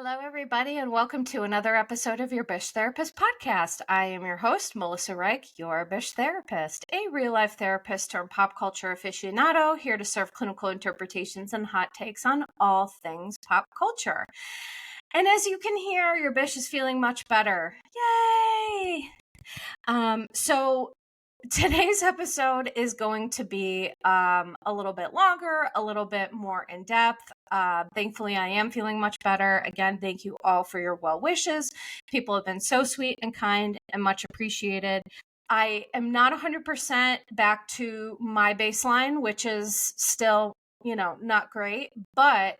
Hello, everybody, and welcome to another episode of your Bish Therapist podcast. I am your host, Melissa Reich, your Bish Therapist, a real-life therapist turned pop culture aficionado, here to serve clinical interpretations and hot takes on all things pop culture. And as you can hear, your Bish is feeling much better. Yay! So today's episode is going to be a little bit longer, a little bit more in depth. Thankfully, I am feeling much better. Again, thank you all for your well wishes. People have been so sweet and kind and much appreciated. I am not 100% back to my baseline, which is still, not great, but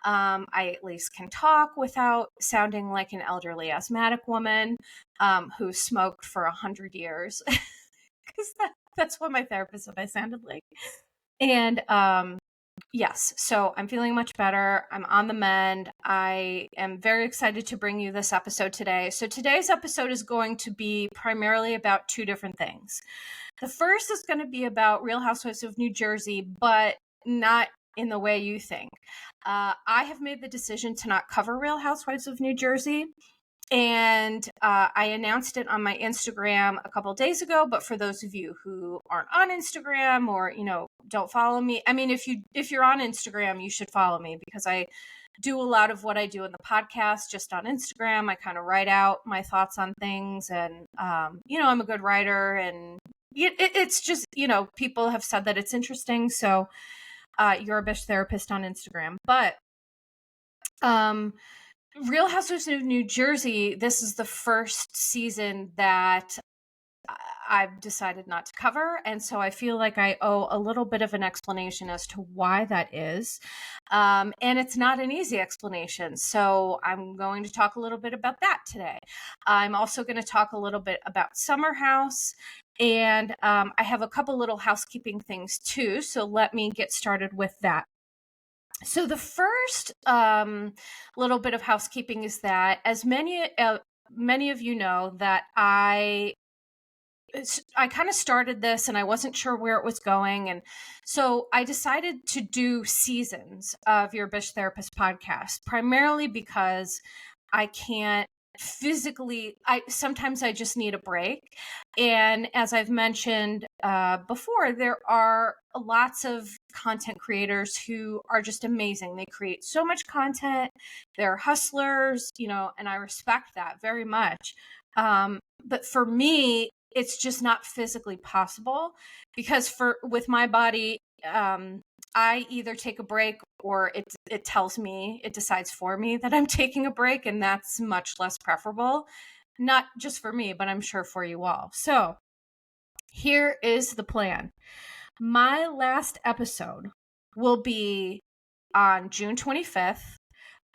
I at least can talk without sounding like an elderly asthmatic woman who smoked for 100 years. Because that's what my therapist said I sounded like. And yes, so I'm feeling much better. I'm on the mend. I am very excited to bring you this episode today. So today's episode is going to be primarily about two different things. The first is going to be about Real Housewives of New Jersey, but not in the way you think. I have made the decision to not cover Real Housewives of New Jersey. And I announced it on my Instagram a couple of days ago. But for those of you who aren't on Instagram or, don't follow me, I mean, if you're on Instagram, you should follow me because I do a lot of what I do in the podcast just on Instagram. I kind of write out my thoughts on things and, I'm a good writer and it's just, people have said that it's interesting. So you're a Bish Therapist on Instagram. But Real Housewives of New Jersey, this is the first season that I've decided not to cover. And so I feel like I owe a little bit of an explanation as to why that is. And it's not an easy explanation. So I'm going to talk a little bit about that today. I'm also going to talk a little bit about Summer House. And I have a couple little housekeeping things too. So let me get started with that. So the first little bit of housekeeping is that, as many of you know, that I kind of started this and I wasn't sure where it was going. And so I decided to do seasons of your Bish Therapist podcast, primarily because I can't physically, sometimes I just need a break. And as I've mentioned before, there are lots of content creators who are just amazing. They create so much content. They're hustlers, and I respect that very much. But for me, it's just not physically possible because with my body, I either take a break or it tells me, it decides for me that I'm taking a break, and that's much less preferable, not just for me, but I'm sure for you all. So here is the plan. My last episode will be on June 25th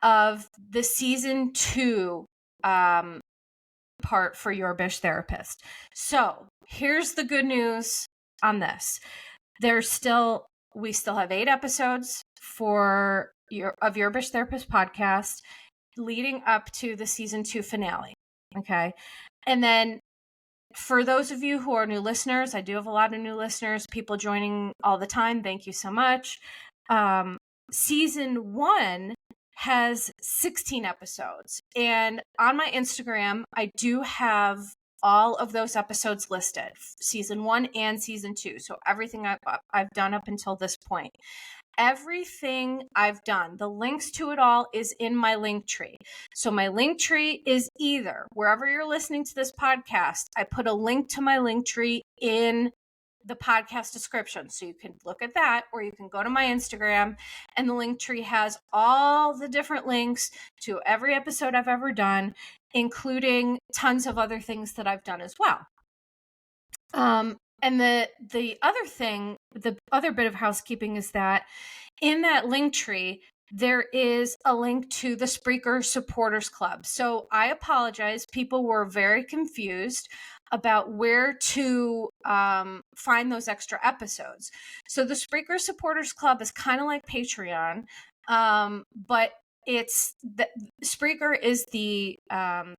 of the season 2 part for your Bish Therapist. So here's the good news on this. We still have 8 episodes for your Bish Therapist podcast leading up to the season 2 finale. Okay. And then for those of you who are new listeners, I do have a lot of new listeners, people joining all the time. Thank you so much. Season 1 has 16 episodes. And on my Instagram, I do have all of those episodes listed, season 1 and season 2. So everything I've done up until this point. Everything I've done, the links to it all is in my link tree. So my link tree is either wherever you're listening to this podcast, I put a link to my link tree in the podcast description. So you can look at that, or you can go to my Instagram, and the link tree has all the different links to every episode I've ever done, including tons of other things that I've done as well. And the other thing, the other bit of housekeeping is that in that link tree, there is a link to the Spreaker Supporters Club. So I apologize. People were very confused about where to find those extra episodes. So the Spreaker Supporters Club is kind of like Patreon, but it's the Spreaker is the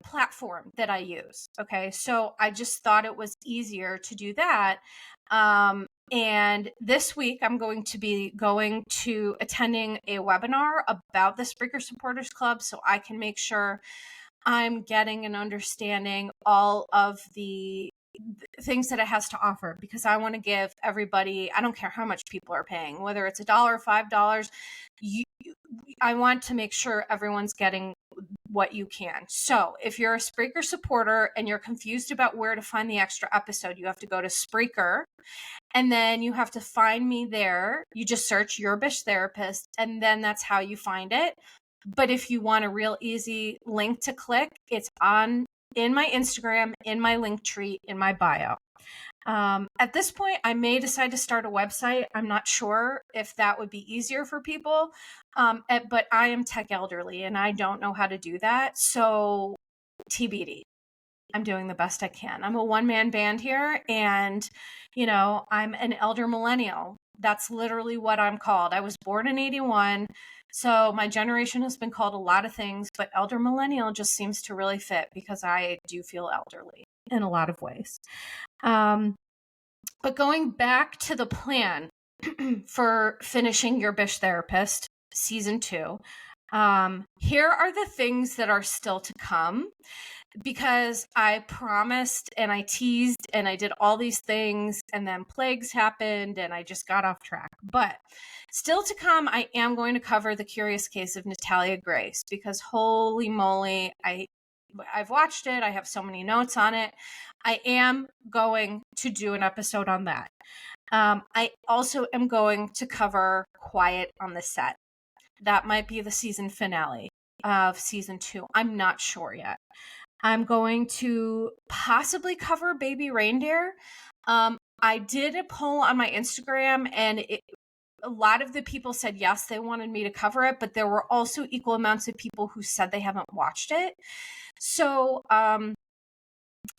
platform that I use. Okay. So I just thought it was easier to do that. And this week I'm going to attending a webinar about the Spreaker Supporters Club, so I can make sure I'm getting and understanding all of the things that it has to offer, because I want to give everybody, I don't care how much people are paying, whether it's $1 or $5, I want to make sure everyone's getting what you can. So if you're a Spreaker supporter and you're confused about where to find the extra episode, you have to go to Spreaker, and then you have to find me there. You just search Your Bish Therapist, and then that's how you find it. But if you want a real easy link to click, it's in my Instagram, in my link tree, in my bio. At this point, I may decide to start a website. I'm not sure if that would be easier for people, but I am tech elderly and I don't know how to do that. So TBD. I'm doing the best I can. I'm a one-man band here, and I'm an elder millennial. That's literally what I'm called. I was born in 81, so my generation has been called a lot of things, but elder millennial just seems to really fit because I do feel elderly in a lot of ways. But going back to the plan for finishing Your Bish Therapist season 2, here are the things that are still to come, because I promised and I teased and I did all these things, and then plagues happened and I just got off track. But still to come, I am going to cover The Curious Case of Natalia Grace, because holy moly, I've watched it. I have so many notes on it. I am going to do an episode on that. I also am going to cover Quiet on the Set. That might be the season finale of season 2. I'm not sure yet. I'm going to possibly cover Baby Reindeer. I did a poll on my Instagram, and a lot of the people said yes, they wanted me to cover it, but there were also equal amounts of people who said they haven't watched it. So,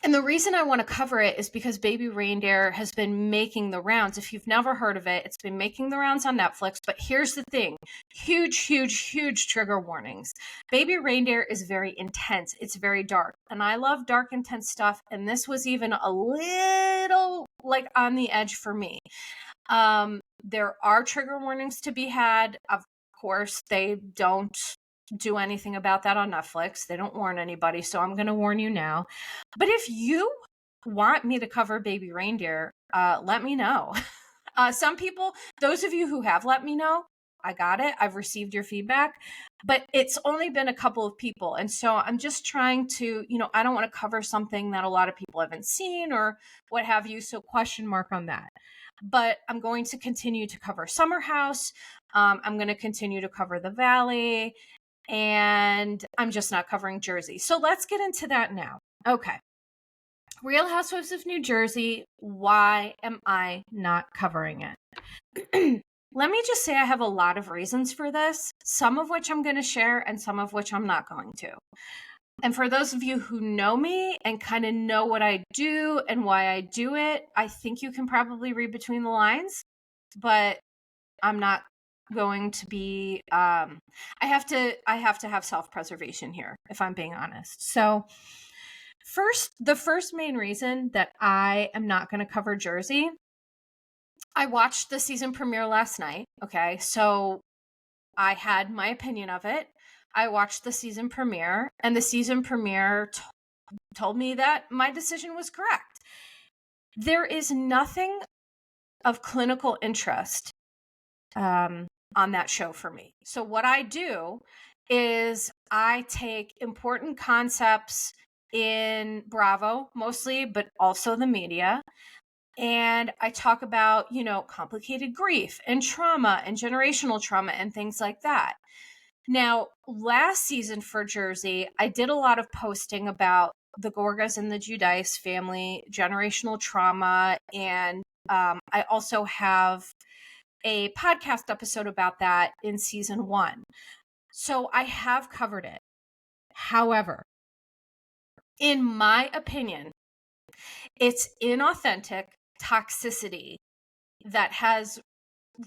and the reason I want to cover it is because Baby Reindeer has been making the rounds. If you've never heard of it, it's been making the rounds on Netflix. But here's the thing. Huge trigger warnings. Baby Reindeer is very intense. It's very dark. And I love dark, intense stuff. And this was even a little like on the edge for me. There are trigger warnings to be had. Of course, they don't do anything about that on Netflix. They don't warn anybody, so I'm going to warn you now. But if you want me to cover Baby Reindeer, let me know. Some people, those of you who have let me know, I got it. I've received your feedback, but it's only been a couple of people. And so I'm just trying to, I don't want to cover something that a lot of people haven't seen or what have you. So question mark on that. But I'm going to continue to cover Summer House. I'm going to continue to cover The Valley. And I'm just not covering Jersey. So let's get into that now. Okay. Real Housewives of New Jersey. Why am I not covering it? Let me just say I have a lot of reasons for this, some of which I'm going to share and some of which I'm not going to. And for those of you who know me and kind of know what I do and why I do it, I think you can probably read between the lines, but I'm not going to be I have to have self-preservation here, if I'm being honest. So the first main reason that I am not going to cover Jersey, I watched the season premiere last night. Okay, so I had my opinion of it. I watched the season premiere, and the season premiere told me that my decision was correct. There is nothing of clinical interest on that show for me. So what I do is I take important concepts in Bravo mostly, but also the media, and I talk about, complicated grief and trauma and generational trauma and things like that. Now, last season for Jersey, I did a lot of posting about the Gorgas and the Giudice family, generational trauma, and I also have a podcast episode about that in season 1. So I have covered it. However, in my opinion, it's inauthentic toxicity that has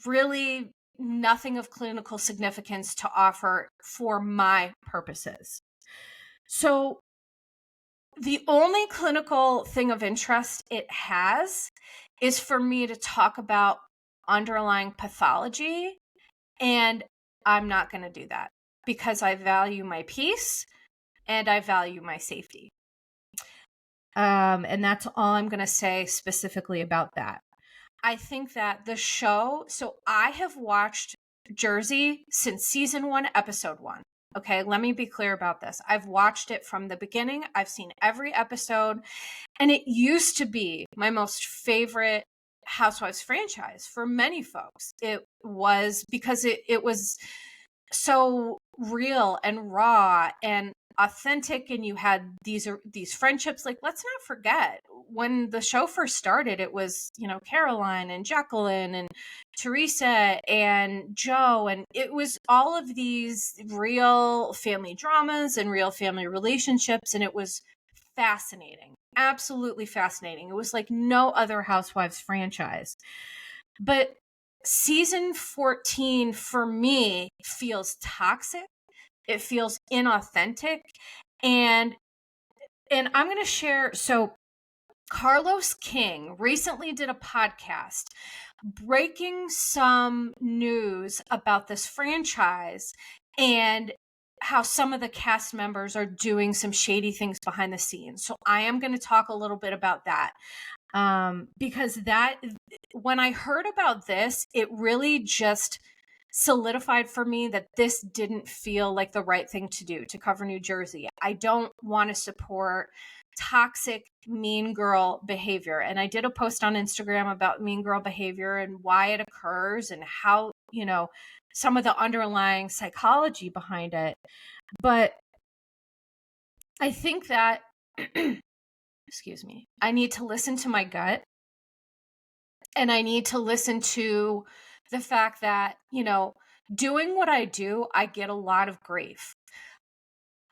really nothing of clinical significance to offer for my purposes. So the only clinical thing of interest it has is for me to talk about underlying pathology, and I'm not going to do that because I value my peace and I value my safety. And that's all I'm going to say specifically about that. I think that the show, so I have watched Jersey since season 1, episode 1. Okay, let me be clear about this. I've watched it from the beginning. I've seen every episode, and it used to be my most favorite Housewives franchise for many folks. It was because it was so real and raw and authentic, and you had these friendships. Like, let's not forget, when the show first started, it was, Caroline and Jacqueline and Teresa and Joe, and it was all of these real family dramas and real family relationships, and it was fascinating, absolutely fascinating. It was like no other Housewives franchise. But season 14 for me feels toxic. It feels inauthentic. And I'm going to share. So Carlos King recently did a podcast breaking some news about this franchise and how some of the cast members are doing some shady things behind the scenes. So I am going to talk a little bit about that. Because that, when I heard about this, it really just solidified for me that this didn't feel like the right thing to do to cover New Jersey. I don't want to support toxic mean girl behavior. And I did a post on Instagram about mean girl behavior and why it occurs and how, some of the underlying psychology behind it. But I think that excuse me, I need to listen to my gut, and I need to listen to the fact that, doing what I do, I get a lot of grief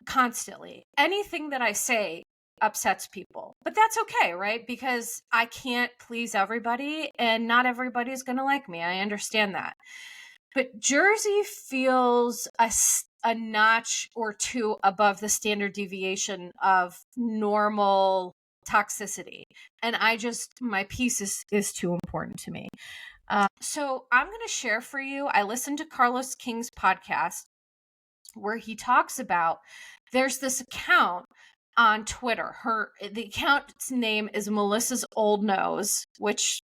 constantly. Anything that I say upsets people, but that's okay, right? Because I can't please everybody, and not everybody's going to like me. I understand that. But Jersey feels a notch or two above the standard deviation of normal toxicity. And my piece is too important to me. So I'm going to share for you. I listened to Carlos King's podcast where he talks about, there's this account on Twitter. The account's name is Melissa's Old Nose, which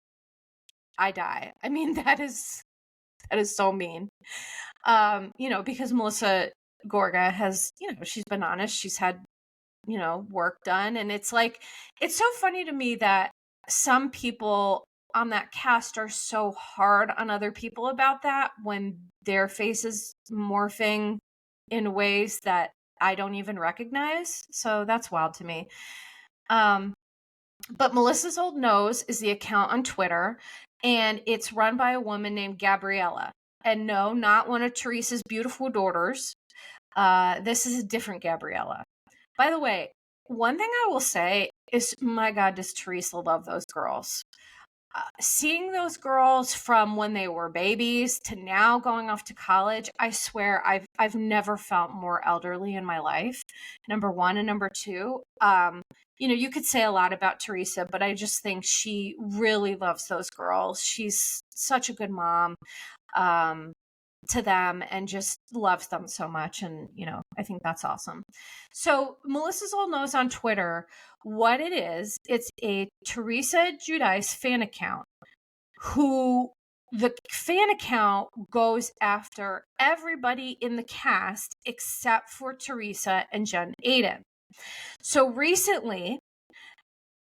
I die. I mean, that is so mean. Because Melissa Gorga has, she's been honest. She's had, work done. And it's like, it's so funny to me that some people on that cast are so hard on other people about that when their face is morphing in ways that I don't even recognize. So that's wild to me. But Melissa's Old Nose is the account on Twitter, and it's run by a woman named Gabriella. And no, not one of Teresa's beautiful daughters. This is a different Gabriella. By the way, one thing I will say is, my God, does Teresa love those girls. Seeing those girls from when they were babies to now going off to college, I swear I've never felt more elderly in my life. Number one. And number two, you could say a lot about Teresa, but I just think she really loves those girls. She's such a good mom to them and just loves them so much. And, I think that's awesome. So Melissa's Old Nose on Twitter, what it is, it's a Teresa Giudice fan account who the fan account goes after everybody in the cast except for Teresa and Jen Aiden. So recently,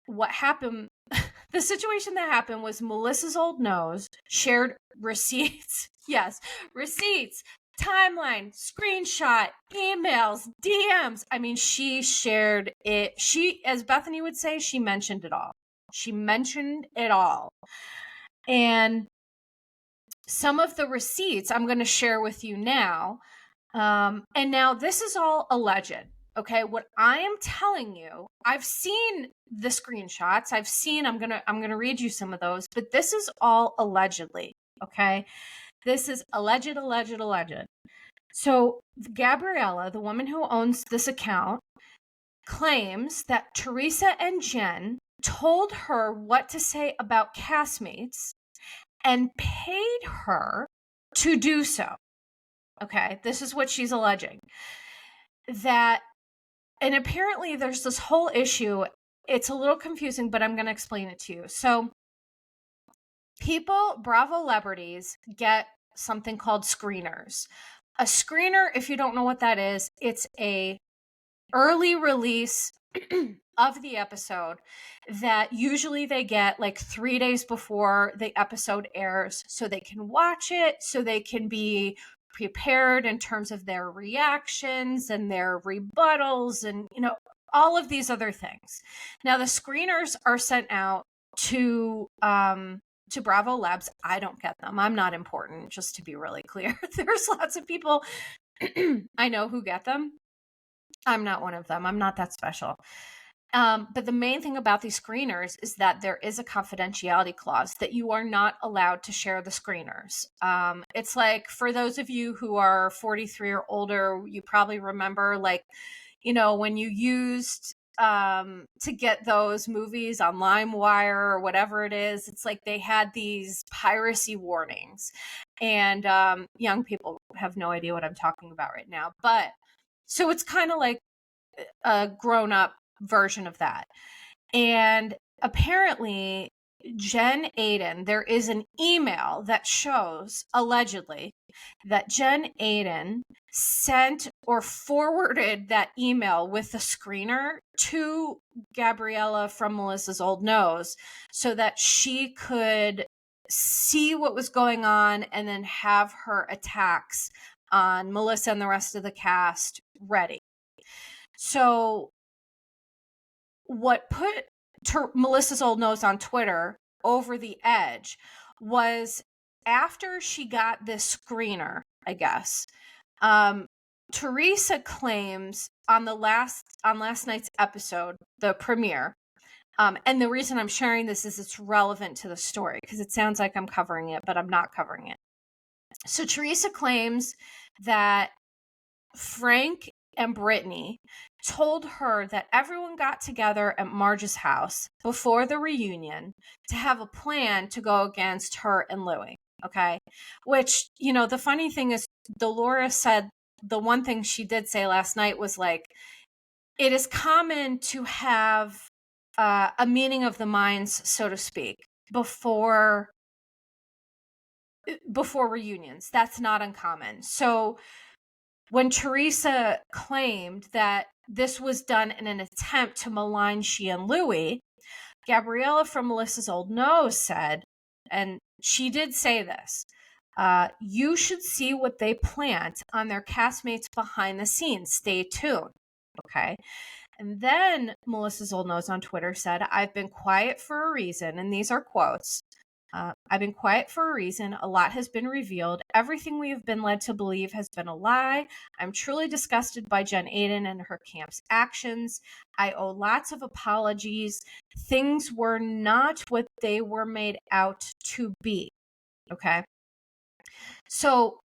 what happened, the situation that happened was Melissa's Old Nose shared receipts. Yes, receipts, timeline, screenshot, emails, DMs. I mean, she shared it. She, as Bethany would say, she mentioned it all. She mentioned it all. And some of the receipts I'm going to share with you now. And now this is all alleged. Okay, what I am telling you, I've seen the screenshots. I'm gonna read you some of those, but this is all allegedly. Okay, This is alleged. So Gabriella, the woman who owns this account, claims that Teresa and Jen told her what to say about castmates and paid her to do so. Okay, this is what she's alleging. And apparently there's this whole issue. It's a little confusing, but I'm going to explain it to you. So Bravo celebrities get something called screeners. A screener, if you don't know what that is, it's a early release of the episode that usually they get like 3 days before the episode airs, so they can watch it, so they can be prepared in terms of their reactions and their rebuttals and, all of these other things. Now, the screeners are sent out to Bravo Labs. I don't get them. I'm not important, just to be really clear. There's lots of people I know who get them. I'm not one of them. I'm not that special. But the main thing about these screeners is that there is a confidentiality clause that you are not allowed to share the screeners. It's like, for those of you who are 43 or older, you probably remember, like, when you used to get those movies on LimeWire or whatever it is, it's like they had these piracy warnings. And young people have no idea what I'm talking about right now. But so it's kind of like a grown-up version of that. And apparently, Jen Aydin, there is an email that shows, allegedly, that Jen Aydin sent or forwarded that email with the screener to Gabriella from Melissa's Old Nose so that she could see what was going on and then have her attacks on Melissa and the rest of the cast ready. So what put Melissa's Old Nose on Twitter over the edge was, after she got this screener, I guess, Teresa claims on last night's episode, the premiere, and the reason I'm sharing this is it's relevant to the story, because it sounds like I'm covering it, but I'm not covering it. So Teresa claims that Frank and Brittany told her that everyone got together at Marge's house before the reunion to have a plan to go against her and Louie. Okay. Which, the funny thing is, Dolores said the one thing she did say last night was like, it is common to have a meeting of the minds, so to speak, before reunions. That's not uncommon. So when Teresa claimed that this was done in an attempt to malign she and Louie, Gabriella from Melissa's Old Nose said, and she did say this, you should see what they plant on their castmates behind the scenes. Stay tuned. Okay. And then Melissa's Old Nose on Twitter said, I've been quiet for a reason. And these are quotes. I've been quiet for a reason. A lot has been revealed. Everything we have been led to believe has been a lie. I'm truly disgusted by Jen Aydin and her camp's actions. I owe lots of apologies. Things were not what they were made out to be. Okay. So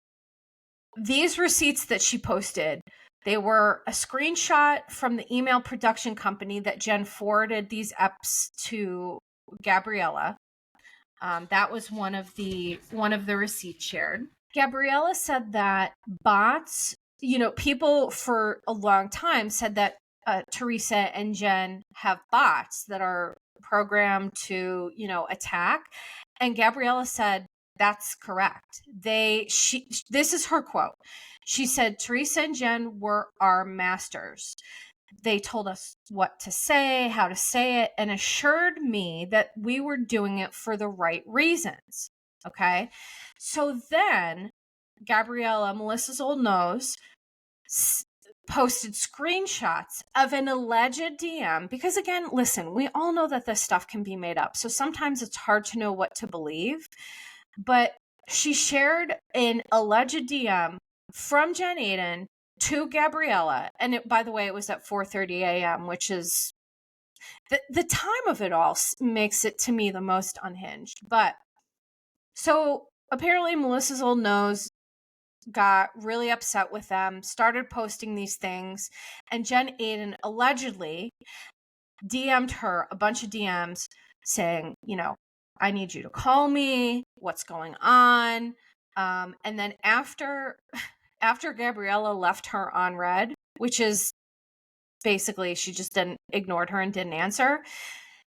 these receipts that she posted, they were a screenshot from the email production company that Jen forwarded these EPs to Gabriella. That was one of the receipts shared. Gabriella said that bots, people for a long time said that Teresa and Jen have bots that are programmed to, attack. And Gabriella said, that's correct. This is her quote. She said, Teresa and Jen were our masters. They told us what to say, how to say it, and assured me that we were doing it for the right reasons. Okay. So then Gabriella, Melissa's Old Nose, posted screenshots of an alleged DM, because again, listen, we all know that this stuff can be made up. So sometimes it's hard to know what to believe, but she shared an alleged DM from Jen Aydin to Gabriella. And by the way, it was at 4:30 a.m., which is the time of it all makes it to me the most unhinged. But so apparently Melissa's old nose got really upset with them, started posting these things, and Jen Aiden allegedly DM'd her a bunch of DMs saying, I need you to call me. What's going on? And then after Gabriella left her on red, which is basically she just ignored her and didn't answer,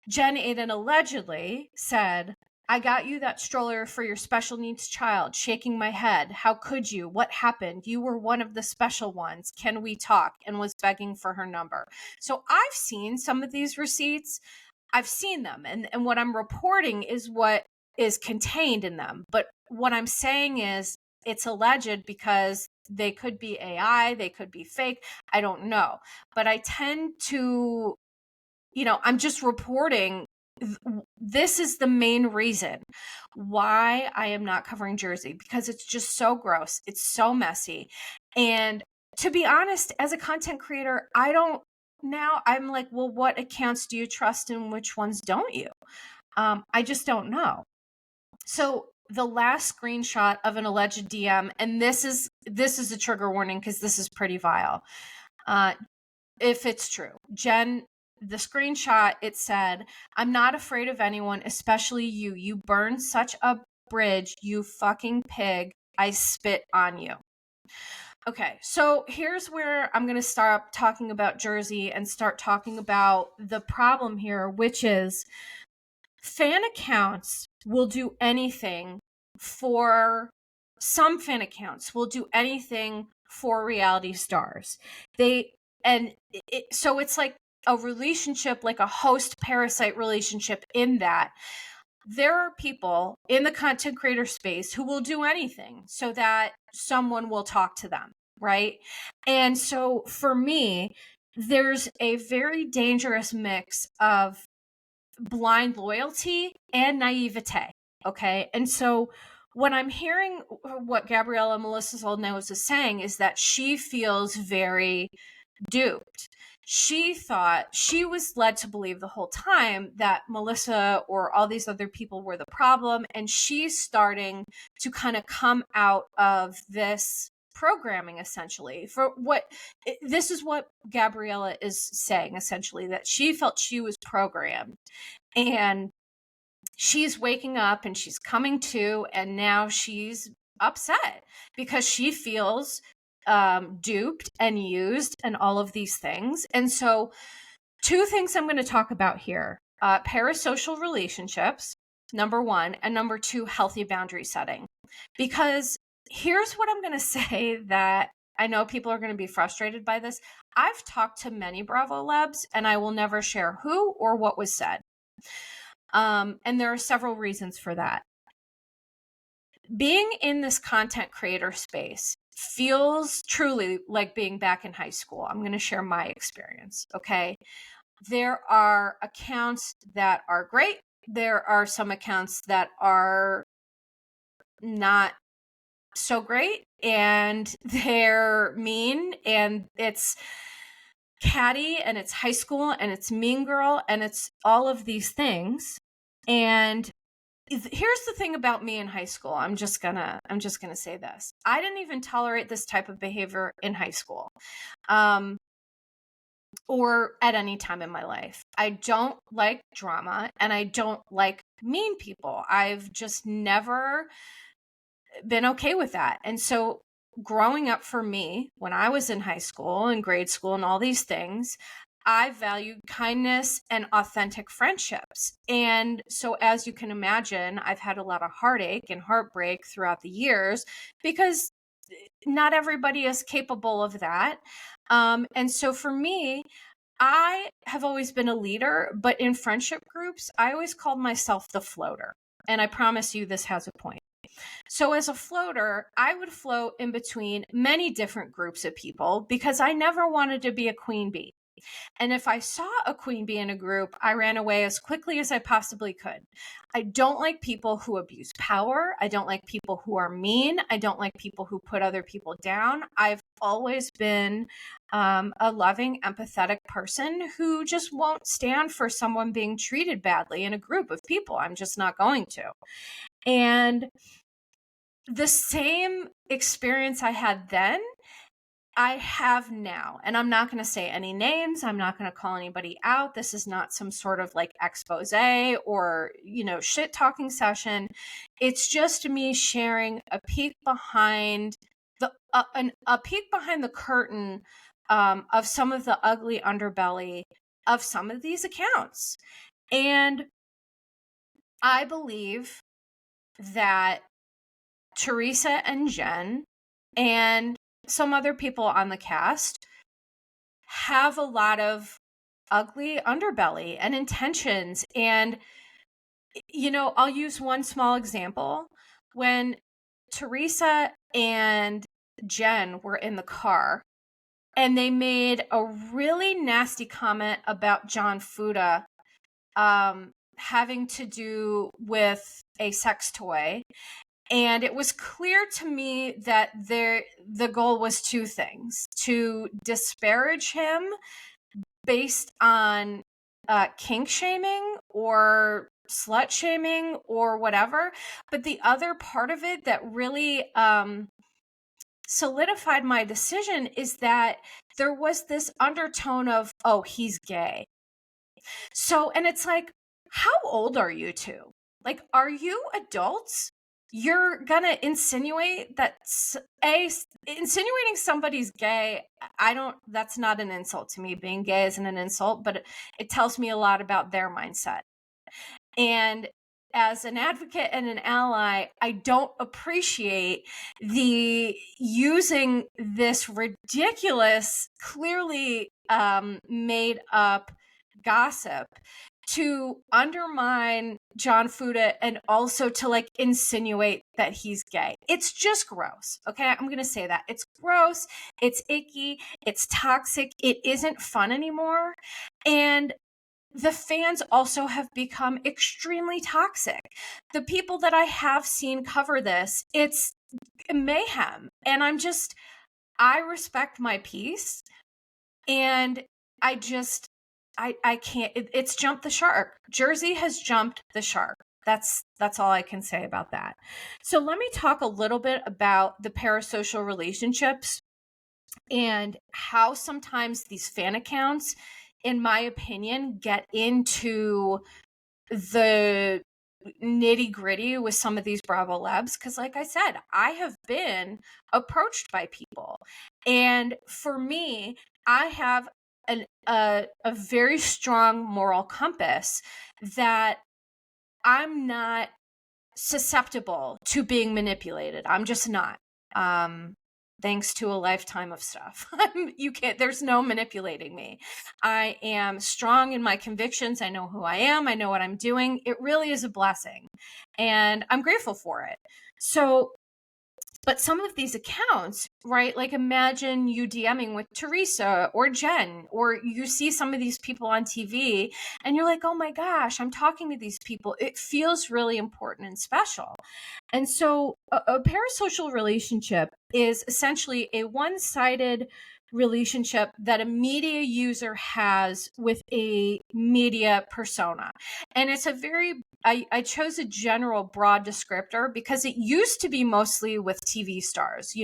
Jen Aiden allegedly said, I got you that stroller for your special needs child, shaking my head. How could you? What happened? You were one of the special ones. Can we talk? And was begging for her number. So I've seen some of these receipts. I've seen them. And what I'm reporting is what is contained in them. But what I'm saying is it's alleged because they could be AI, they could be fake. I don't know. But I tend to, I'm just reporting. This is the main reason why I am not covering Jersey, because it's just so gross. It's so messy. And to be honest, as a content creator, I'm like, well, what accounts do you trust and which ones don't you? I just don't know. So the last screenshot of an alleged DM, and this is a trigger warning because this is pretty vile. If it's true, Jen, the screenshot, it said, I'm not afraid of anyone, especially you. You burned such a bridge, you fucking pig. I spit on you. Okay, so here's where I'm going to stop talking about Jersey and start talking about the problem here, which is fan accounts will do anything for some fan accounts will do anything for reality stars. So it's like a relationship, like a host parasite relationship, in that there are people in the content creator space who will do anything so that someone will talk to them, right? And so for me, there's a very dangerous mix of blind loyalty and naivete. Okay. And so when I'm hearing what Gabriella Melissa's old nose is saying is that she feels very duped. She thought, she was led to believe the whole time that Melissa or all these other people were the problem. And she's starting to kind of come out of this programming, essentially. This is what Gabriella is saying, essentially, that she felt she was programmed. And she's waking up and she's coming to, and now she's upset because she feels duped and used and all of these things. And so 2 things I'm going to talk about here, parasocial relationships, number 1, and number 2, healthy boundary setting. Because here's what I'm going to say that I know people are going to be frustrated by this. I've talked to many Bravo Labs, and I will never share who or what was said. And there are several reasons for that. Being in this content creator space feels truly like being back in high school. I'm going to share my experience. Okay. There are accounts that are great. There are some accounts that are not so great, and they're mean, and it's catty, and it's high school, and it's mean girl, and it's all of these things. And here's the thing about me in high school. I'm just gonna say this. I didn't even tolerate this type of behavior in high school, or at any time in my life. I don't like drama, and I don't like mean people. I've just never been okay with that. And so growing up for me, when I was in high school and grade school and all these things, I valued kindness and authentic friendships. And so, as you can imagine, I've had a lot of heartache and heartbreak throughout the years because not everybody is capable of that. And so for me, I have always been a leader, but in friendship groups, I always called myself the floater. And I promise you this has a point. So as a floater, I would float in between many different groups of people because I never wanted to be a queen bee. And if I saw a queen bee in a group, I ran away as quickly as I possibly could. I don't like people who abuse power. I don't like people who are mean. I don't like people who put other people down. I've always been a loving, empathetic person who just won't stand for someone being treated badly in a group of people. I'm just not going to. And the same experience I had then, I have now. And I'm not going to say any names. I'm not going to call anybody out. This is not some sort of like expose or, shit talking session. It's just me sharing a peek behind the curtain of some of the ugly underbelly of some of these accounts. And I believe that Teresa and Jen and some other people on the cast have a lot of ugly underbelly and intentions. And, I'll use one small example. When Teresa and Jen were in the car and they made a really nasty comment about John Fuda having to do with a sex toy. And it was clear to me that the goal was two things: to disparage him based on kink shaming or slut shaming or whatever. But the other part of it that really solidified my decision is that there was this undertone of, oh, he's gay. So, and it's like, how old are you two? Like, are you adults? You're gonna insinuate that insinuating somebody's gay, that's not an insult to me. Being gay isn't an insult, but it tells me a lot about their mindset. And as an advocate and an ally, I don't appreciate the using this ridiculous, clearly made up gossip to undermine John Fuda and also to like insinuate that he's gay. It's just gross. Okay. I'm going to say that. It's gross. It's icky. It's toxic. It isn't fun anymore. And the fans also have become extremely toxic. The people that I have seen cover this, it's mayhem. And I respect my peace. And I can't, it's jumped the shark. Jersey has jumped the shark. That's all I can say about that. So let me talk a little bit about the parasocial relationships and how sometimes these fan accounts, in my opinion, get into the nitty gritty with some of these Bravo Labs. Because like I said, I have been approached by people. And for me, I have a very strong moral compass that I'm not susceptible to being manipulated. I'm just not. Thanks to a lifetime of stuff. There's no manipulating me. I am strong in my convictions. I know who I am. I know what I'm doing. It really is a blessing. And I'm grateful for it. So, but some of these accounts, right? Like imagine you DMing with Teresa or Jen, or you see some of these people on TV and you're like, oh my gosh, I'm talking to these people. It feels really important and special. And so a parasocial relationship is essentially a one-sided relationship that a media user has with a media persona. And it's I chose a general broad descriptor because it used to be mostly with TV stars,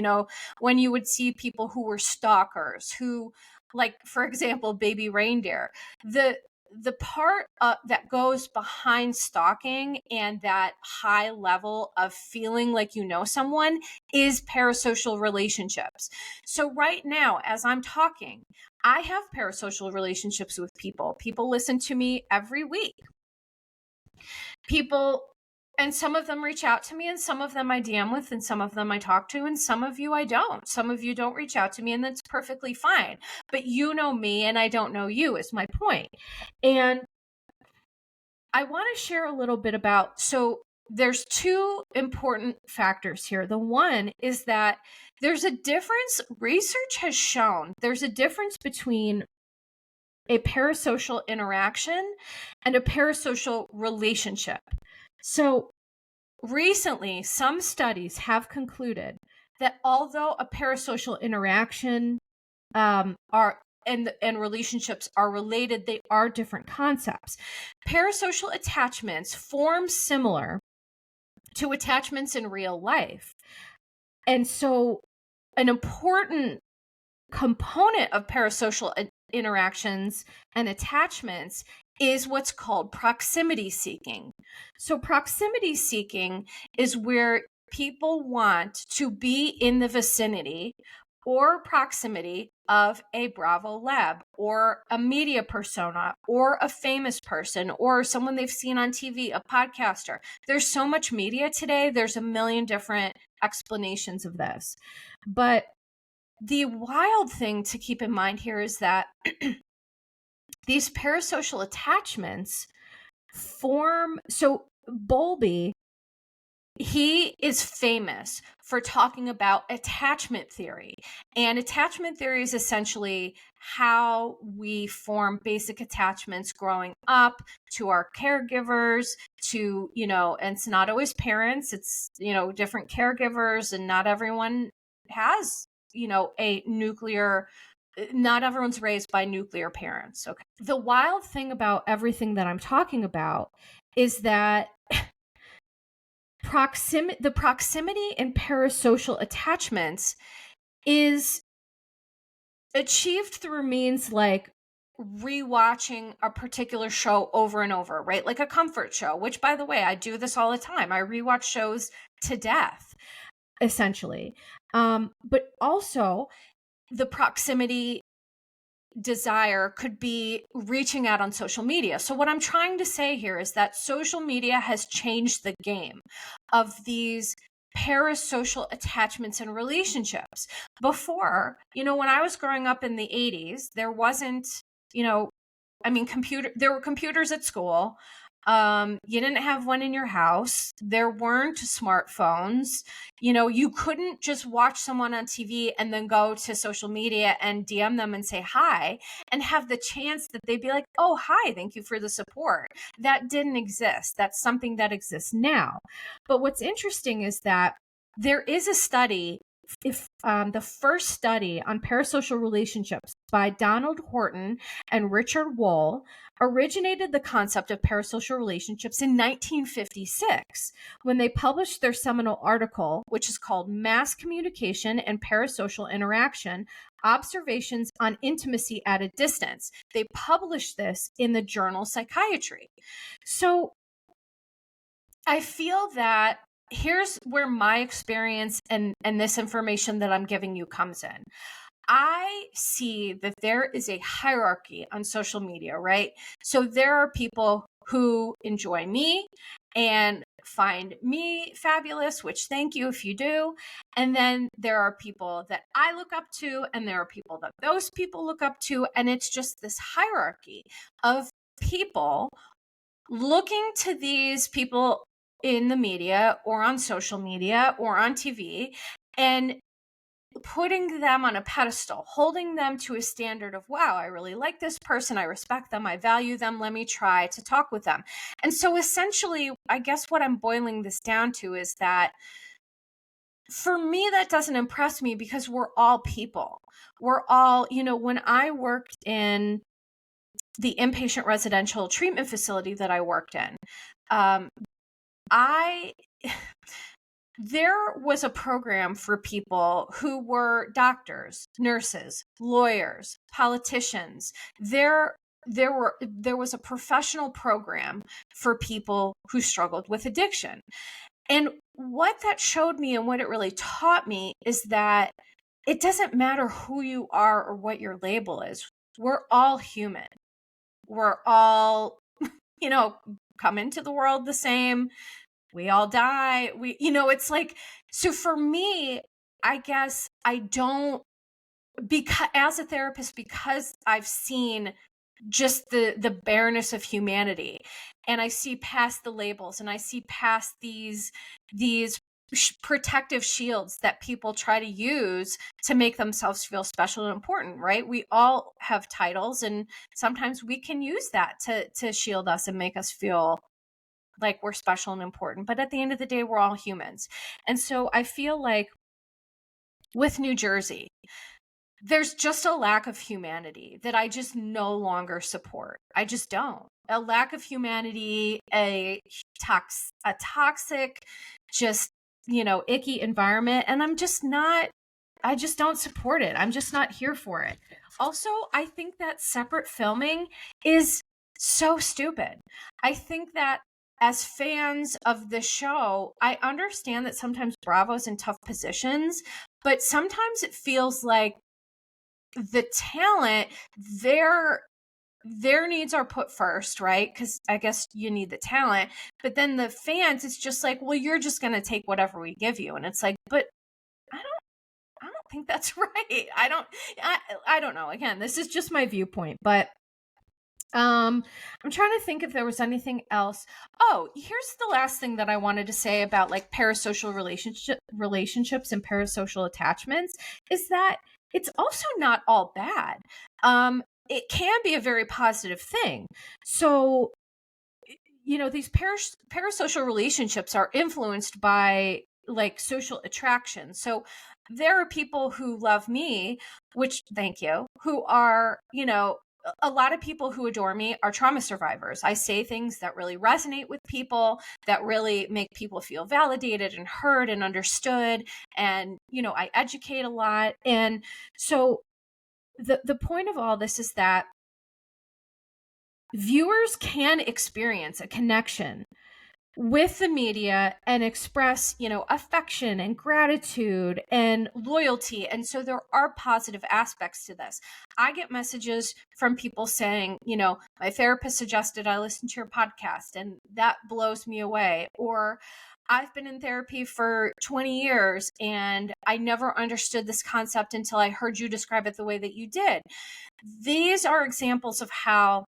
when you would see people who were stalkers, who, like, for example, Baby Reindeer. The part that goes behind stalking and that high level of feeling like you know someone is parasocial relationships. So right now, as I'm talking, I have parasocial relationships with people. People listen to me every week. And some of them reach out to me, and some of them I DM with, and some of them I talk to, and some of you I don't. Some of you don't reach out to me, and that's perfectly fine. But you know me, and I don't know you, is my point. And I want to share a little bit about, so there's two important factors here. The one is that there's a difference, research has shown there's a difference between a parasocial interaction and a parasocial relationship. So recently, some studies have concluded that although a parasocial interaction and relationships are related, they are different concepts. Parasocial attachments form similar to attachments in real life. And so an important component of parasocial interactions and attachments is what's called proximity seeking. So proximity seeking is where people want to be in the vicinity or proximity of a Bravo lab or a media persona or a famous person or someone they've seen on TV, a podcaster. There's so much media today. There's a million different explanations of this. But the wild thing to keep in mind here is that these parasocial attachments form. So Bowlby, he is famous for talking about attachment theory. And attachment theory is essentially how we form basic attachments growing up to our caregivers, to, and it's not always parents, it's, different caregivers, and not everyone has, not everyone's raised by nuclear parents. Okay. The wild thing about everything that I'm talking about is that the proximity in parasocial attachments is achieved through means like rewatching a particular show over and over, right? Like a comfort show, which, by the way, I do this all the time. I rewatch shows to death, essentially. But also the proximity desire could be reaching out on social media. So what I'm trying to say here is that social media has changed the game of these parasocial attachments and relationships. Before, when I was growing up in the 80s, there wasn't, there were computers at school. You didn't have one in your house. There weren't smartphones. You couldn't just watch someone on TV and then go to social media and DM them and say hi and have the chance that they'd be like, oh, hi, thank you for the support. That didn't exist. That's something that exists now. But what's interesting is that there is a study, the first study on parasocial relationships by Donald Horton and Richard Wohl originated the concept of parasocial relationships in 1956 when they published their seminal article, which is called Mass Communication and Parasocial Interaction, Observations on Intimacy at a Distance. They published this in the journal Psychiatry. So I feel that here's where my experience and this information that I'm giving you comes in. I see that there is a hierarchy on social media, right? So there are people who enjoy me and find me fabulous, which thank you if you do. And then there are people that I look up to, and there are people that those people look up to. And it's just this hierarchy of people looking to these people in the media or on social media or on TV and putting them on a pedestal, holding them to a standard of, wow, I really like this person. I respect them. I value them. Let me try to talk with them. And so essentially, I guess what I'm boiling this down to is that for me, that doesn't impress me because we're all people. We're all, when I worked in the inpatient residential treatment facility that I worked in, there was a program for people who were doctors, nurses, lawyers, politicians. There was a professional program for people who struggled with addiction. And what that showed me and what it really taught me is that it doesn't matter who you are or what your label is. We're all human. We're all, come into the world the same. We all die. It's like, so for me, I guess I don't, because as a therapist, because I've seen just the bareness of humanity, and I see past the labels, and I see past these protective shields that people try to use to make themselves feel special and important, right? We all have titles, and sometimes we can use that to shield us and make us feel like we're special and important. But at the end of the day, we're all humans. And so I feel like with New Jersey, there's just a lack of humanity that I just no longer support. I just don't. A lack of humanity, a a toxic, just, icky environment. And I just don't support it. I'm just not here for it. Also, I think that separate filming is so stupid. I think that as fans of the show, I understand that sometimes Bravo's in tough positions, but sometimes it feels like the talent, their needs are put first, right? Because I guess you need the talent. But then the fans, it's just like, well, you're just going to take whatever we give you. And it's like, but I don't think that's right. I don't know. Again, this is just my viewpoint, but I'm trying to think if there was anything else. Oh, here's the last thing that I wanted to say about like parasocial relationships and parasocial attachments is that it's also not all bad. It can be a very positive thing. So, these parasocial relationships are influenced by like social attraction. So there are people who love me, which thank you, who are, a lot of people who adore me are trauma survivors. I say things that really resonate with people, that really make people feel validated and heard and understood. And, I educate a lot. And so the point of all this is that viewers can experience a connection with the media and express, affection and gratitude and loyalty. And so there are positive aspects to this. I get messages from people saying, my therapist suggested I listen to your podcast, and that blows me away. Or I've been in therapy for 20 years and I never understood this concept until I heard you describe it the way that you did. These are examples of how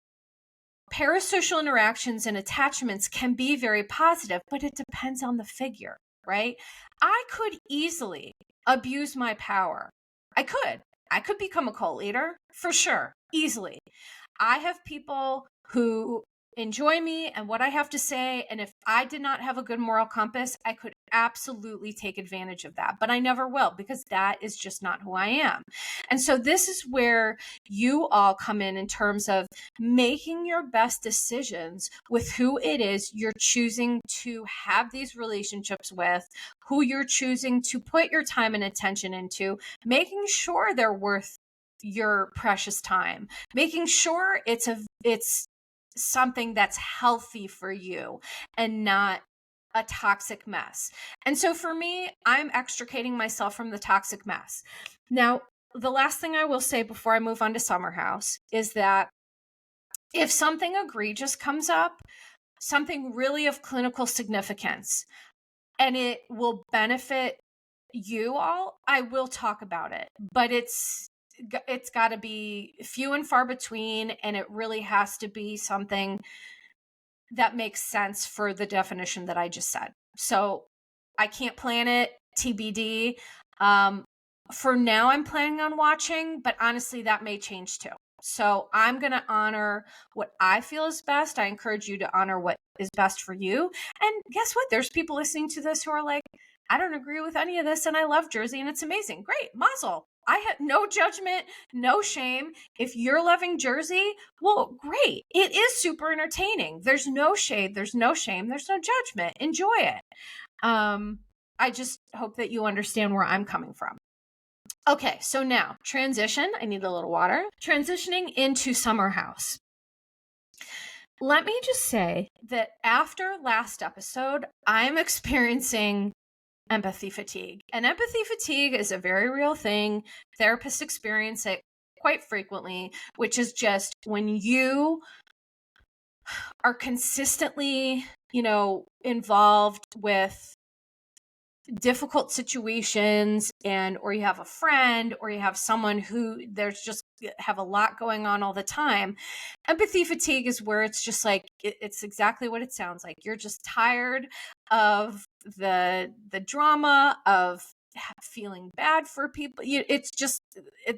parasocial interactions and attachments can be very positive, but it depends on the figure, right? I could easily abuse my power. I could become a cult leader for sure, easily. I have people who enjoy me and what I have to say. And if I did not have a good moral compass, I could absolutely take advantage of that. But I never will, because that is just not who I am. And so this is where you all come in terms of making your best decisions with who it is you're choosing to have these relationships with, who you're choosing to put your time and attention into, making sure they're worth your precious time, making sure it's something that's healthy for you and not a toxic mess. And so for me, I'm extricating myself from the toxic mess. Now, the last thing I will say before I move on to Summer House is that if something egregious comes up, something really of clinical significance, and it will benefit you all, I will talk about it. But it's got to be few and far between, and it really has to be something that makes sense for the definition that I just said. So I can't plan it, TBD. For now, I'm planning on watching, but honestly, that may change too. So I'm going to honor what I feel is best. I encourage you to honor what is best for you. And guess what? There's people listening to this who are like, I don't agree with any of this, and I love Jersey, and it's amazing. Great, mazel. I have no judgment, no shame. If you're loving Jersey, well, great. It is super entertaining. There's no shade, there's no shame, there's no judgment. Enjoy it. I just hope that you understand where I'm coming from. Okay, so now transition. I need a little water. Transitioning into Summer House. Let me just say that after last episode, I'm experiencing empathy fatigue. And empathy fatigue is a very real thing. Therapists experience it quite frequently, which is just when you are consistently, involved with difficult situations, or you have a friend, or you have someone who there's just have a lot going on all the time. Empathy fatigue is where it's just like, it's exactly what it sounds like. You're just tired of the drama, of feeling bad for people. It's just,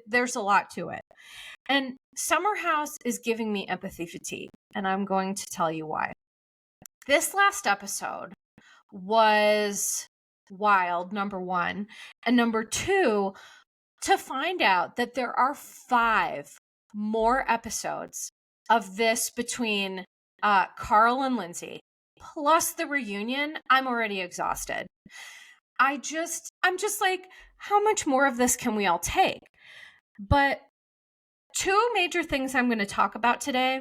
there's a lot to it. And Summer House is giving me empathy fatigue, and I'm going to tell you why. This last episode was wild, number one. And number two, to find out that there are 5 more episodes of this between Carl and Lindsay, plus the reunion, I'm already exhausted. I'm just like, how much more of this can we all take? But two major things I'm going to talk about today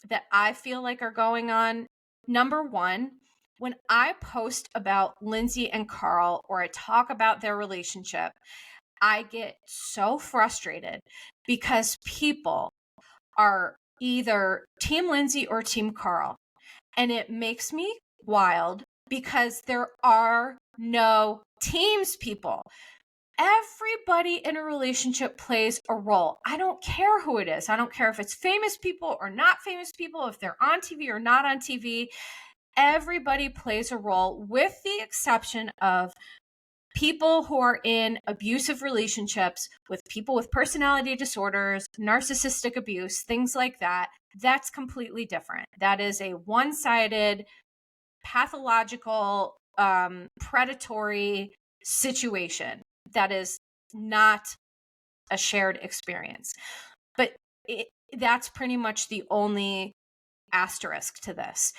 that I feel like are going on. Number one, when I post about Lindsay and Carl, or I talk about their relationship, I get so frustrated because people are either Team Lindsay or Team Carl. And it makes me wild because there are no teams, people. Everybody in a relationship plays a role. I don't care who it is. I don't care if it's famous people or not famous people, if they're on TV or not on TV. Everybody plays a role, with the exception of people who are in abusive relationships with people with personality disorders, narcissistic abuse, things like that. That's completely different. That is a one-sided, pathological, predatory situation. That is not a shared experience. But that's pretty much the only asterisk to this.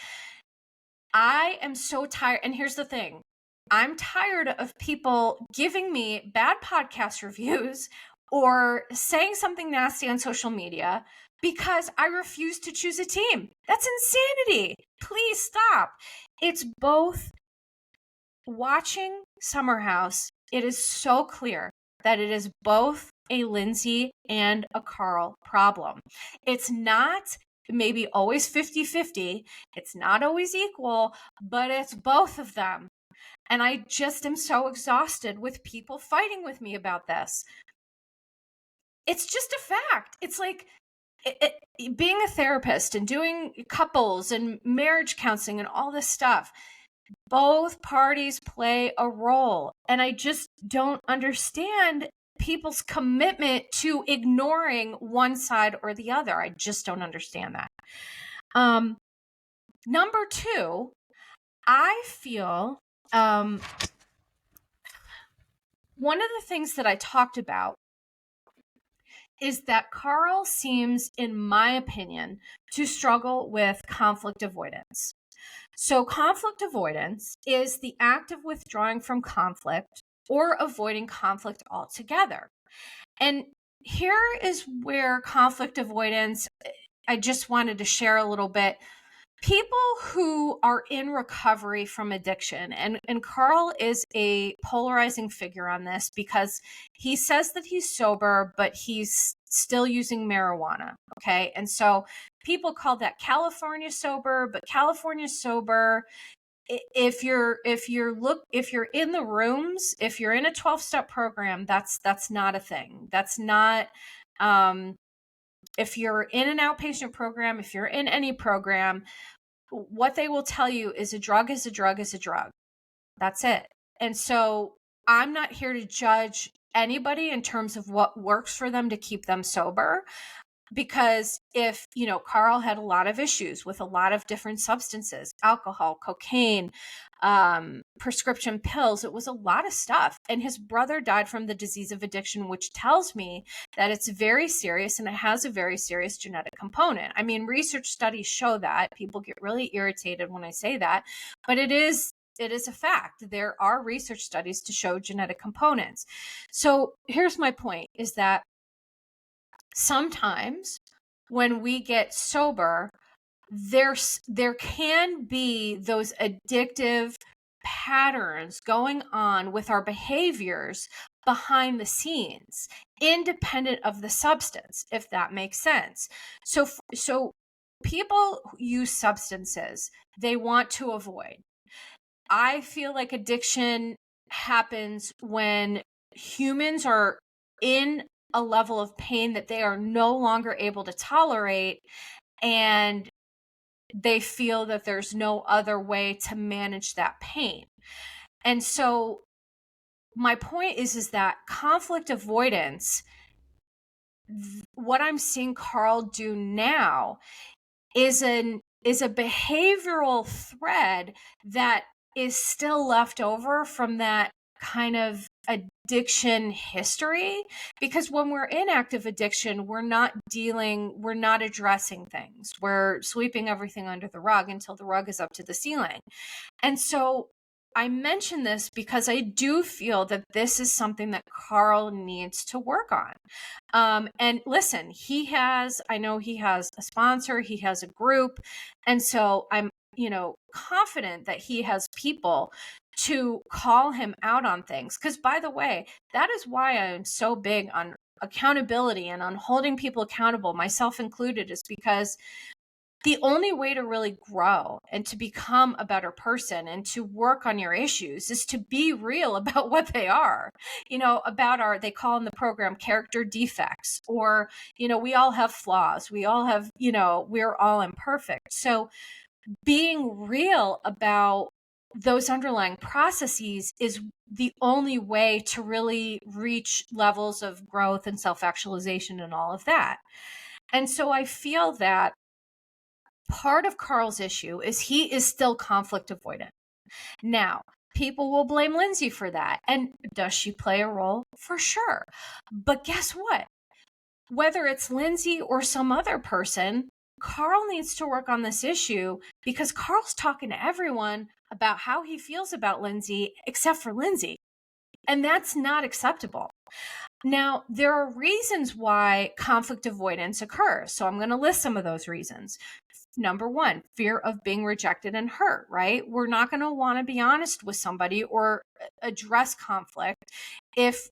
I am so tired. And here's the thing. I'm tired of people giving me bad podcast reviews or saying something nasty on social media because I refuse to choose a team. That's insanity. Please stop. It's both. Watching Summer House, it is so clear that it is both a Lindsay and a Carl problem. It's not maybe always 50-50. It's not always equal, but it's both of them. And I just am so exhausted with people fighting with me about this. It's just a fact. It's like being a therapist and doing couples and marriage counseling and all this stuff. Both parties play a role. And I just don't understand people's commitment to ignoring one side or the other. I just don't understand that. Number two, I feel one of the things that I talked about is that Carl seems, in my opinion, to struggle with conflict avoidance. So conflict avoidance is the act of withdrawing from conflict or avoiding conflict altogether. And here is where conflict avoidance, I just wanted to share a little bit. People who are in recovery from addiction, and Carl is a polarizing figure on this because he says that he's sober, but he's still using marijuana. Okay. And so people call that California sober, but California sober, if you're in the rooms, if you're in a 12-step program, that's not a thing. That's not, if you're in an outpatient program, if you're in any program, what they will tell you is a drug is a drug is a drug. That's it. And so I'm not here to judge anybody in terms of what works for them to keep them sober. Because if, Carl had a lot of issues with a lot of different substances, alcohol, cocaine, prescription pills, it was a lot of stuff. And his brother died from the disease of addiction, which tells me that it's very serious and it has a very serious genetic component. I mean, research studies show that. People get really irritated when I say that, but it is a fact. There are research studies to show genetic components. So here's my point, is that sometimes when we get sober, there can be those addictive patterns going on with our behaviors behind the scenes, independent of the substance, if that makes sense. So people use substances they want to avoid. I feel like addiction happens when humans are in a level of pain that they are no longer able to tolerate, and they feel that there's no other way to manage that pain. And so my point is that conflict avoidance, what I'm seeing Carl do now is a behavioral thread that is still left over from that kind of addiction history, because when we're in active addiction, we're not addressing things. We're sweeping everything under the rug until the rug is up to the ceiling. And so I mention this because I do feel that this is something that Carl needs to work on. And listen, I know he has a sponsor, he has a group. And so I'm, confident that he has people to call him out on things. Because by the way, that is why I'm so big on accountability and on holding people accountable, myself included, is because the only way to really grow and to become a better person and to work on your issues is to be real about what they are, about they call in the program character defects, or, we all have flaws. We all have, we're all imperfect. So being real about those underlying processes is the only way to really reach levels of growth and self-actualization and all of that. And so I feel that part of Carl's issue is he is still conflict avoidant. Now, people will blame Lindsay for that. And does she play a role? For sure. But guess what? Whether it's Lindsay or some other person, Carl needs to work on this issue, because Carl's talking to everyone about how he feels about Lindsay, except for Lindsay. And that's not acceptable. Now, there are reasons why conflict avoidance occurs. So I'm going to list some of those reasons. Number one, fear of being rejected and hurt, right? We're not going to want to be honest with somebody or address conflict if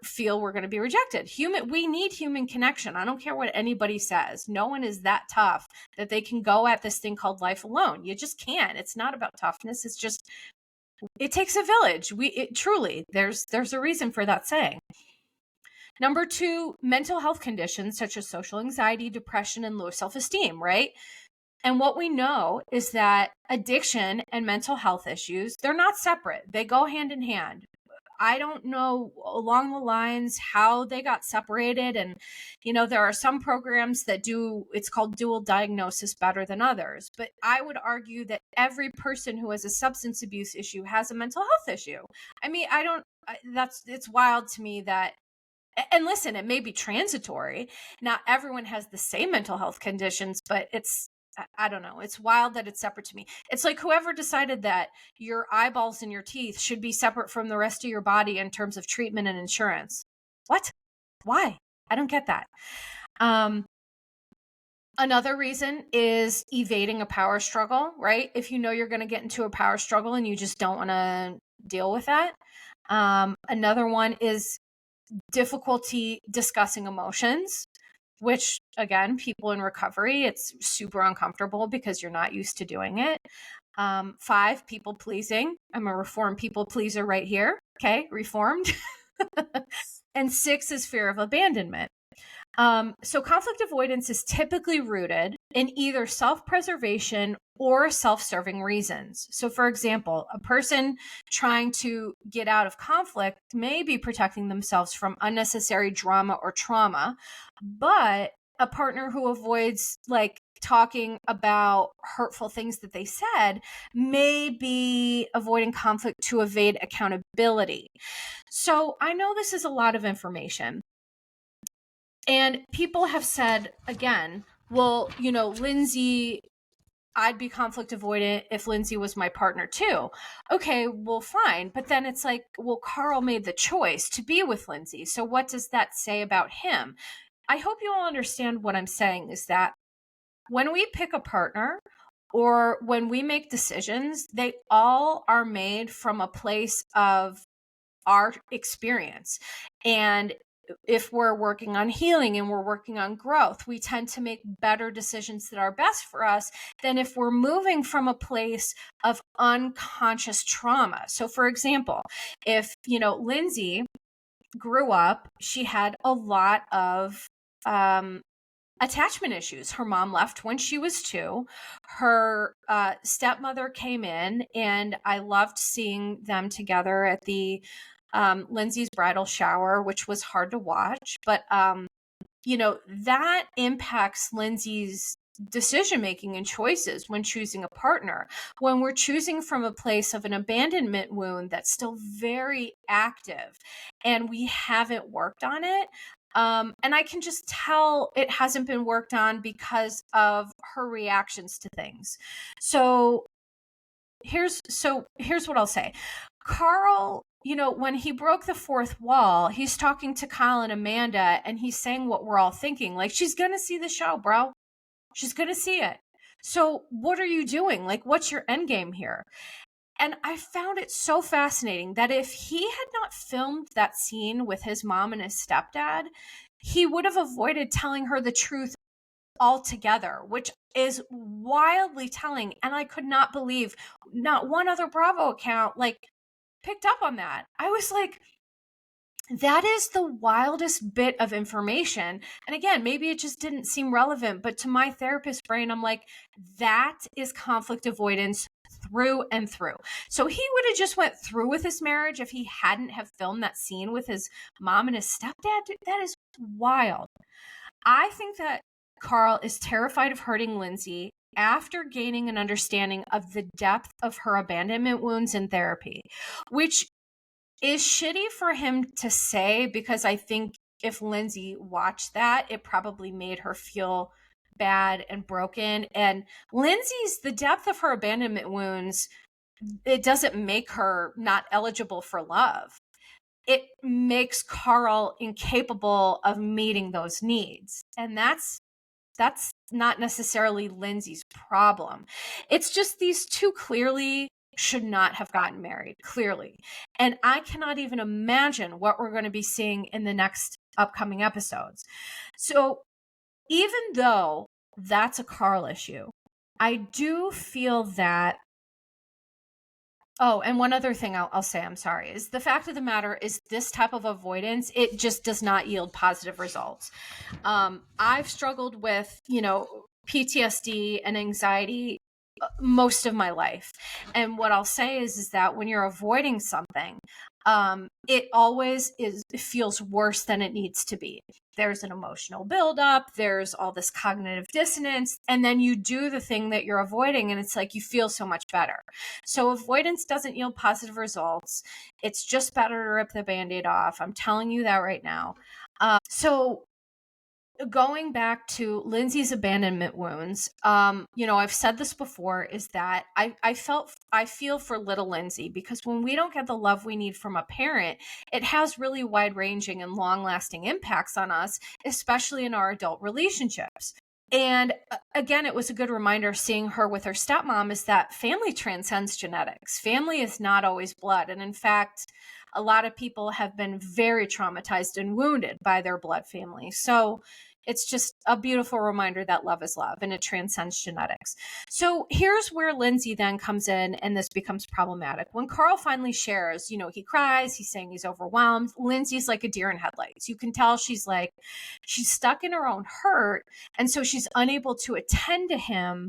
feel we're going to be rejected. We need human connection. I don't care what anybody says. No one is that tough that they can go at this thing called life alone. You just can't. It's not about toughness. It's just, it takes a village. Truly, there's a reason for that saying. Number two, mental health conditions such as social anxiety, depression, and low self-esteem, right? And what we know is that addiction and mental health issues, they're not separate. They go hand in hand. I don't know along the lines how they got separated. And, there are some programs that it's called dual diagnosis better than others. But I would argue that every person who has a substance abuse issue has a mental health issue. I mean, it's wild to me that, and listen, it may be transitory. Not everyone has the same mental health conditions, but I don't know. It's wild that it's separate to me. It's like whoever decided that your eyeballs and your teeth should be separate from the rest of your body in terms of treatment and insurance. What? Why? I don't get that. Another reason is evading a power struggle, right? If you know you're going to get into a power struggle and you just don't want to deal with that. Another one is difficulty discussing emotions, which again, people in recovery, it's super uncomfortable because you're not used to doing it. 5, people pleasing. I'm a reformed people pleaser right here. Okay, reformed. And 6 is fear of abandonment. So conflict avoidance is typically rooted in either self-preservation or self-serving reasons. So for example, a person trying to get out of conflict may be protecting themselves from unnecessary drama or trauma, but a partner who avoids talking about hurtful things that they said may be avoiding conflict to evade accountability. So I know this is a lot of information. And people have said, again, well, Lindsay, I'd be conflict avoidant if Lindsay was my partner too. Okay, well, fine. But then it's like, well, Carl made the choice to be with Lindsay. So what does that say about him? I hope you all understand what I'm saying is that when we pick a partner or when we make decisions, they all are made from a place of our experience. And if we're working on healing and we're working on growth, we tend to make better decisions that are best for us than if we're moving from a place of unconscious trauma. So for example, if, Lindsay grew up, she had a lot of attachment issues. Her mom left when she was 2. Her stepmother came in, and I loved seeing them together at the Lindsay's bridal shower, which was hard to watch. But, that impacts Lindsay's decision making and choices when choosing a partner, when we're choosing from a place of an abandonment wound that's still very active and we haven't worked on it. And I can just tell it hasn't been worked on because of her reactions to things. So here's what I'll say. Carl, when he broke the fourth wall, he's talking to Kyle and Amanda, and he's saying what we're all thinking. Like, she's going to see the show, bro. She's going to see it. So what are you doing? Like, what's your end game here? And I found it so fascinating that if he had not filmed that scene with his mom and his stepdad, he would have avoided telling her the truth altogether, which is wildly telling. And I could not believe not one other Bravo account picked up on that. I was like, that is the wildest bit of information. And again, maybe it just didn't seem relevant, but to my therapist brain, I'm like, that is conflict avoidance through and through. So he would have just went through with his marriage if he hadn't have filmed that scene with his mom and his stepdad. Dude, that is wild. I think that Carl is terrified of hurting Lindsay after gaining an understanding of the depth of her abandonment wounds in therapy, which is shitty for him to say, because I think if Lindsay watched that, it probably made her feel bad and broken. And the depth of her abandonment wounds, it doesn't make her not eligible for love. It makes Carl incapable of meeting those needs. And that's not necessarily Lindsay's problem. It's just these two clearly should not have gotten married, clearly. And I cannot even imagine what we're going to be seeing in the next upcoming episodes. So even though that's a Carl issue, I do feel that. Oh, and one other thing I'll say, I'm sorry, is the fact of the matter is this type of avoidance, it just does not yield positive results. I've struggled with, PTSD and anxiety most of my life. And what I'll say is that when you're avoiding something, it feels worse than it needs to be. There's an emotional buildup, there's all this cognitive dissonance, and then you do the thing that you're avoiding, and it's like you feel so much better. So avoidance doesn't yield positive results. It's just better to rip the Band-Aid off. I'm telling you that right now. So going back to Lindsay's abandonment wounds, I've said this before, is that I feel for little Lindsay, because when we don't get the love we need from a parent, it has really wide-ranging and long-lasting impacts on us, especially in our adult relationships. And again, it was a good reminder seeing her with her stepmom, is that family transcends genetics. Family is not always blood. And in fact, a lot of people have been very traumatized and wounded by their blood family. So it's just a beautiful reminder that love is love and it transcends genetics. So here's where Lindsay then comes in, and this becomes problematic. When Carl finally shares, he cries, he's saying he's overwhelmed. Lindsay's like a deer in headlights. You can tell she's stuck in her own hurt. And so she's unable to attend to him.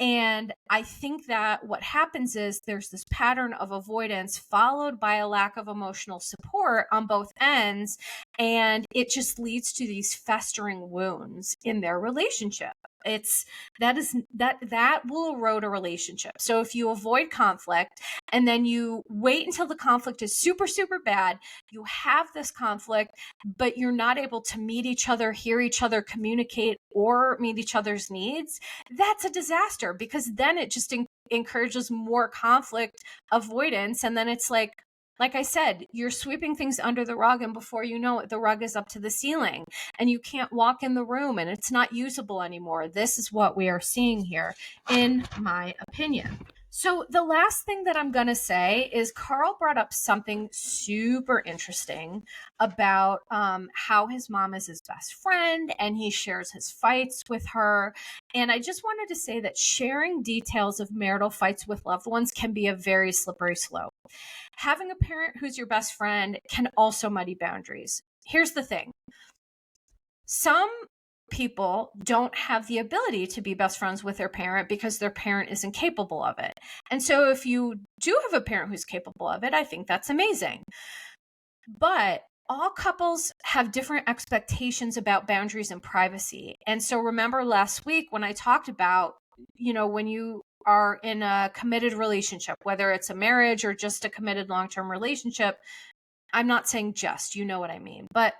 And I think that what happens is there's this pattern of avoidance followed by a lack of emotional support on both ends. And it just leads to these festering wounds in their relationship. That will erode a relationship. So if you avoid conflict and then you wait until the conflict is super, super bad, you have this conflict, but you're not able to meet each other, hear each other, communicate, or meet each other's needs, that's a disaster, because then it just encourages more conflict avoidance. And then it's like I said, you're sweeping things under the rug, and before you know it, the rug is up to the ceiling and you can't walk in the room and it's not usable anymore. This is what we are seeing here, in my opinion. So the last thing that I'm going to say is Carl brought up something super interesting about how his mom is his best friend and he shares his fights with her. And I just wanted to say that sharing details of marital fights with loved ones can be a very slippery slope. Having a parent who's your best friend can also muddy boundaries. Here's the thing. Some people don't have the ability to be best friends with their parent because their parent isn't capable of it. And so if you do have a parent who's capable of it, I think that's amazing. But all couples have different expectations about boundaries and privacy. And so remember last week when I talked about, when you are in a committed relationship, whether it's a marriage or just a committed long-term relationship, I'm not saying just, you know what I mean, but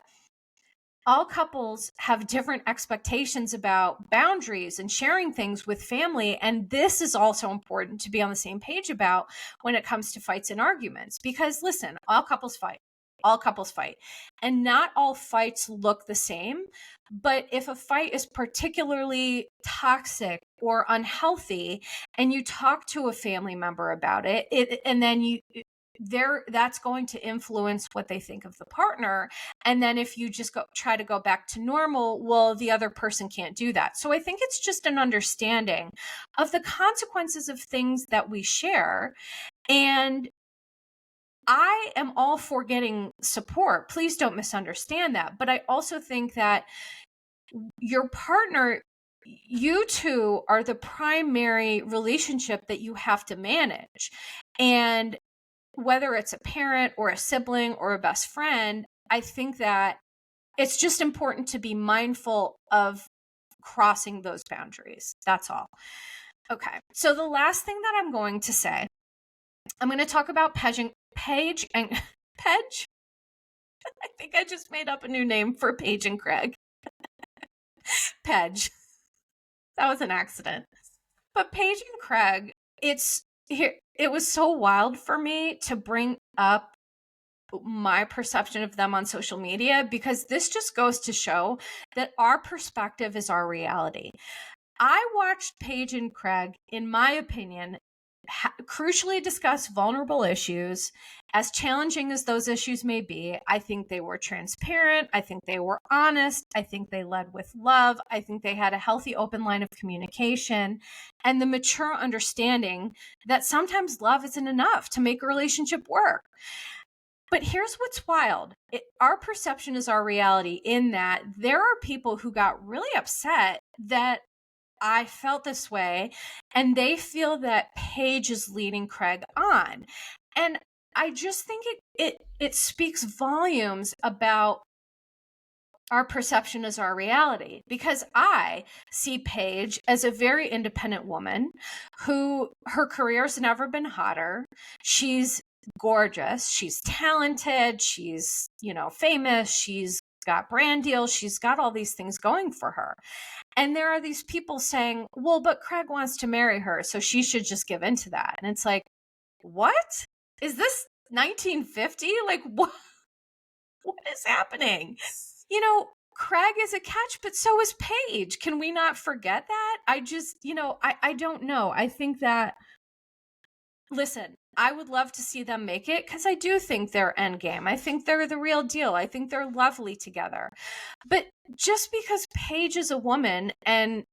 all couples have different expectations about boundaries and sharing things with family. And this is also important to be on the same page about when it comes to fights and arguments. Because listen, all couples fight. All couples fight. And not all fights look the same. But if a fight is particularly toxic or unhealthy, and you talk to a family member about it, and then that's going to influence what they think of the partner. And then if you just try to go back to normal, well, the other person can't do that. So I think it's just an understanding of the consequences of things that we share. And I am all for getting support. Please don't misunderstand that. But I also think that your partner, you two are the primary relationship that you have to manage. And whether it's a parent or a sibling or a best friend, I think that it's just important to be mindful of crossing those boundaries. That's all. Okay. So the last thing that I'm going to say, I'm going to talk about Paige and Paige. I think I just made up a new name for Paige and Craig. Paige. That was an accident. But Paige and Craig, it was so wild for me to bring up my perception of them on social media, because this just goes to show that our perspective is our reality. I watched Paige and Craig, in my opinion, crucially discuss vulnerable issues. As challenging as those issues may be, I think they were transparent. I think they were honest. I think they led with love. I think they had a healthy, open line of communication and the mature understanding that sometimes love isn't enough to make a relationship work. But here's what's wild. Our perception is our reality, in that there are people who got really upset that I felt this way, and they feel that Paige is leading Craig on. And I just think it speaks volumes about our perception as our reality, because I see Paige as a very independent woman who her career's never been hotter. She's gorgeous. She's talented. She's, famous. She's got brand deals. She's got all these things going for her. And there are these people saying, well, but Craig wants to marry her, so she should just give in to that. And it's like, what? Is this 1950? Like, what is happening? Craig is a catch, but so is Paige. Can we not forget that? I just, I don't know. I think that, listen, I would love to see them make it, because I do think they're endgame. I think they're the real deal. I think they're lovely together. But just because Paige is a woman and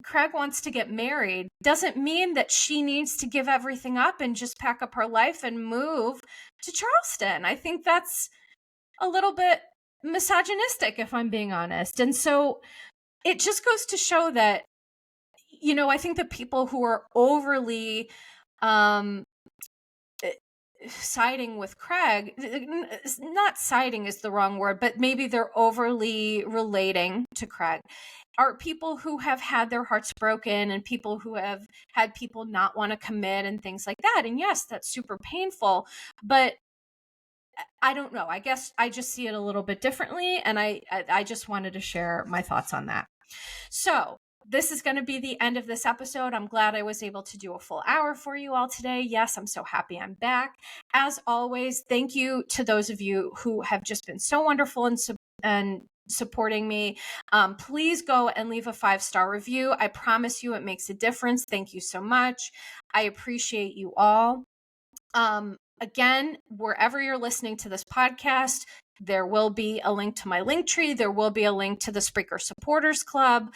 Craig wants to get married doesn't mean that she needs to give everything up and just pack up her life and move to Charleston. I think that's a little bit misogynistic, if I'm being honest. And so it just goes to show that, I think the people who are overly siding with Craig, not siding is the wrong word, but maybe they're overly relating to Craig, are people who have had their hearts broken and people who have had people not want to commit and things like that. And yes, that's super painful, but I don't know. I guess I just see it a little bit differently. And I just wanted to share my thoughts on that. So this is going to be the end of this episode. I'm glad I was able to do a full hour for you all today. Yes, I'm so happy I'm back. As always, thank you to those of you who have just been so wonderful and supporting me. Please go and leave a 5-star review. I promise you it makes a difference. Thank you so much. I appreciate you all. Again, wherever you're listening to this podcast, There will be a link to my Linktree. There will be a link to the Spreaker Supporters Club.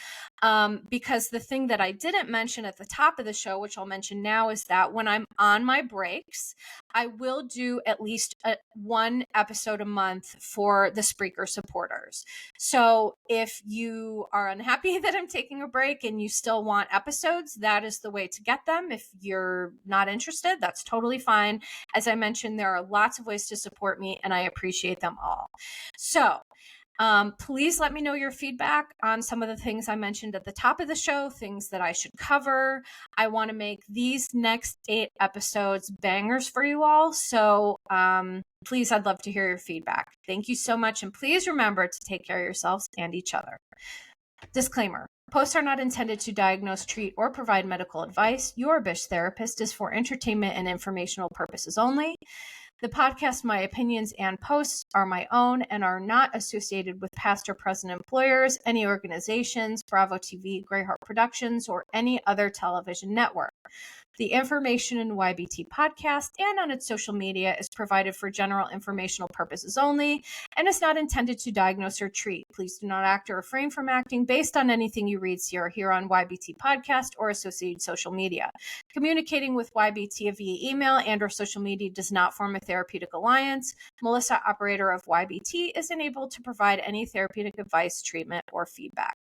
Because the thing that I didn't mention at the top of the show, which I'll mention now, is that when I'm on my breaks, I will do at least one episode a month for the Spreaker supporters. So if you are unhappy that I'm taking a break and you still want episodes, that is the way to get them. If you're not interested, that's totally fine. As I mentioned, there are lots of ways to support me, and I appreciate them all. So please let me know your feedback on some of the things I mentioned at the top of the show, things that I should cover. I want to make these next 8 episodes bangers for you all. So please, I'd love to hear your feedback. Thank you so much. And please remember to take care of yourselves and each other. Disclaimer. Posts are not intended to diagnose, treat, or provide medical advice. Your Bish therapist is for entertainment and informational purposes only. The podcast, my opinions, and posts are my own and are not associated with past or present employers, any organizations, Bravo TV, Greyheart Productions, or any other television network. The information in YBT podcast and on its social media is provided for general informational purposes only and is not intended to diagnose or treat. Please do not act or refrain from acting based on anything you read, see, or hear on YBT podcast or associated social media. Communicating with YBT via email and or social media does not form a therapeutic alliance. Melissa, operator of YBT, is unable to provide any therapeutic advice, treatment, or feedback.